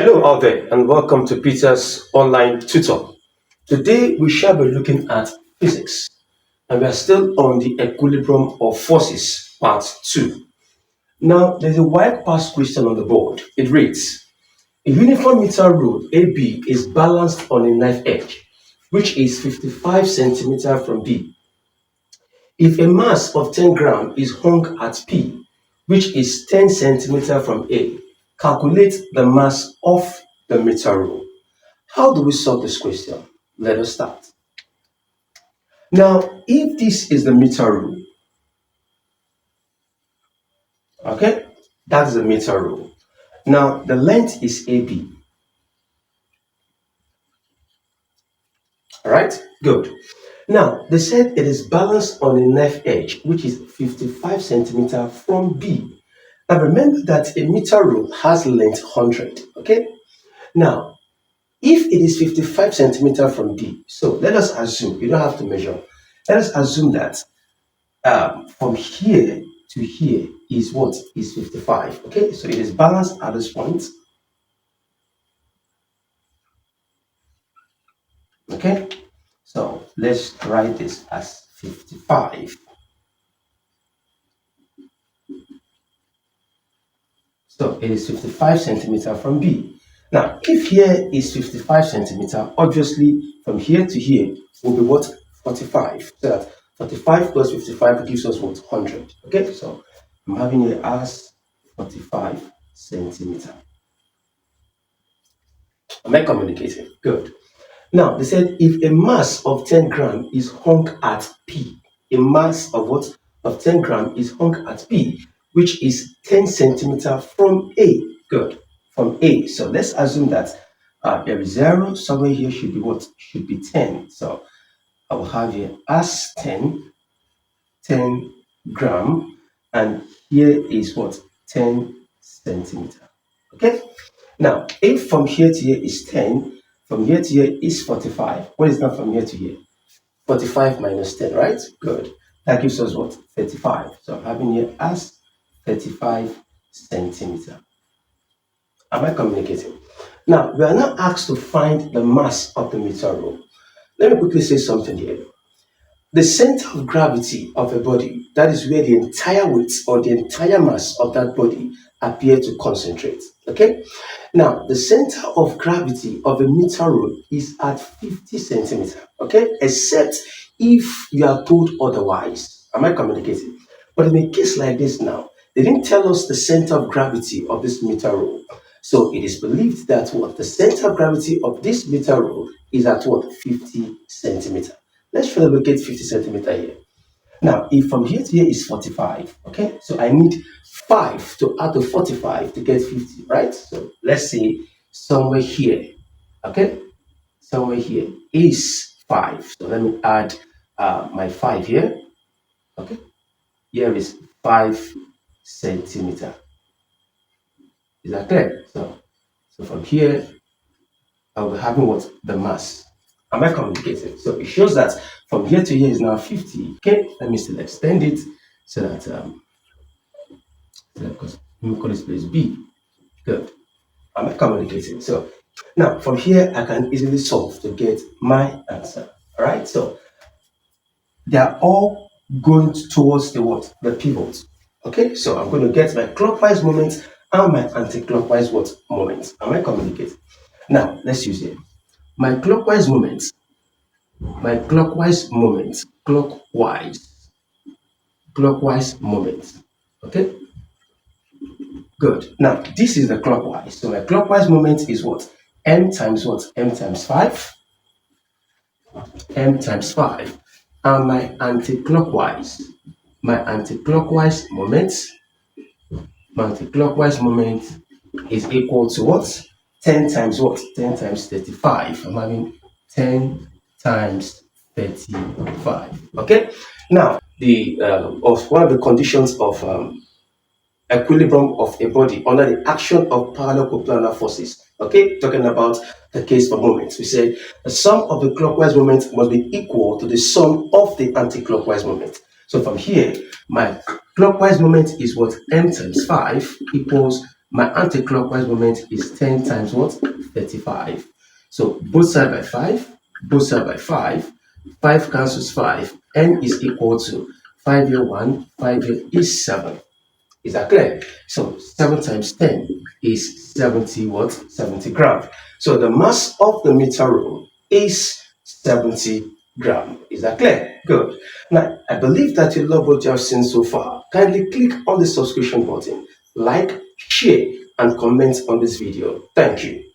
Hello out there and welcome to Peter's online tutor. Today we shall be looking at physics and we are still on the equilibrium of forces part 2. Now there's a wide pass question on the board. It reads, a uniform meter rule AB is balanced on a knife edge which is 55 centimeters from B. If a mass of 10 grams is hung at P, which is 10 centimeters from A, calculate the mass of the meter rule. How do we solve this question? Let us start. Now, if this is the meter rule, okay, that's the meter rule. Now, the length is AB. All right, good. Now, they said it is balanced on a knife edge, which is 55 centimeters from B. Now, remember that a meter rule has length 100, okay? Now, if it is 55 centimeters from B, so let us assume, you don't have to measure, let us assume that from here to here is what? Is 55, okay? So it is balanced at this point, okay? So let's write this as 55. So it is 55 centimeters from B. Now, if here is 55 centimeters, obviously from here to here will be what? 45. So that 45 plus 55 gives us what? 100. Okay, so I'm having it as 45 centimeters. Am I communicating? Good. Now, they said if a mass of 10 grams is hung at P, a mass of what? Of 10 grams is hung at P, which is 10 centimeters from A. Good. From A. So let's assume that there is 0. Somewhere here should be what? Should be 10. So I will have here as 10 gram, and here is what? 10 centimeters. Okay? Now, if from here to here is 10, from here to here is 45. What is that from here to here? 45 minus 10, right? Good. That gives us what? 35. So I'm having here as 35 centimeters. Am I communicating? Now, we are now asked to find the mass of the meter rule. Let me quickly say something here. The center of gravity of a body, that is where the entire weight or the entire mass of that body appear to concentrate. Okay? Now, the center of gravity of a meter rule is at 50 centimeters. Okay? Except if you are told otherwise. Am I communicating? But in a case like this now, they didn't tell us the center of gravity of this meter rule. So it is believed that what? The center of gravity of this meter rule is at what? 50 centimeters. Let's try to locate 50 centimeters here. Now, if from here to here is 45, okay? So I need 5 to add to 45 to get 50, right? So let's say somewhere here, okay? Somewhere here is 5. So let me add my 5 here, okay? Here is 5 centimeters. Is that clear? So from here, I'll be having what? The mass. Am I communicating? So it shows that from here to here is now 50. Okay, let me still extend it so that because let me call this place B. Good. Am I communicating? So now from here I can easily solve to get my answer. All right. So they are all going towards the what? The pivot. Okay. So I'm going to get my clockwise moment and my anti-clockwise what? Moment. Am I communicating? Now let's use it. My clockwise moment, clockwise moment, okay? Good. Now, this is the clockwise. So my clockwise moment is what? M times what? M times 5. M times 5. And my anti-clockwise moment, is equal to what? 10 times what? 10 times 35. I'm having 10 times 35. Okay. Now, the of one of the conditions of equilibrium of a body under the action of parallel coplanar forces. Okay, talking about the case for moments, we said the sum of the clockwise moment must be equal to the sum of the anti-clockwise moment. So from here, my clockwise moment is what? M times 5 equals My anti-clockwise moment is 10 times what? 35. So both side by 5, both side by 5. 5 cancels 5. N is equal to 5 here 1, 5 here is 7. Is that clear? So 7 times 10 is 70 what? 70 grams. So the mass of the meter roll is 70 grams. Is that clear? Good. Now, I believe that you love what you have seen so far. Kindly click on the subscription button, like, share, and comment on this video. Thank you.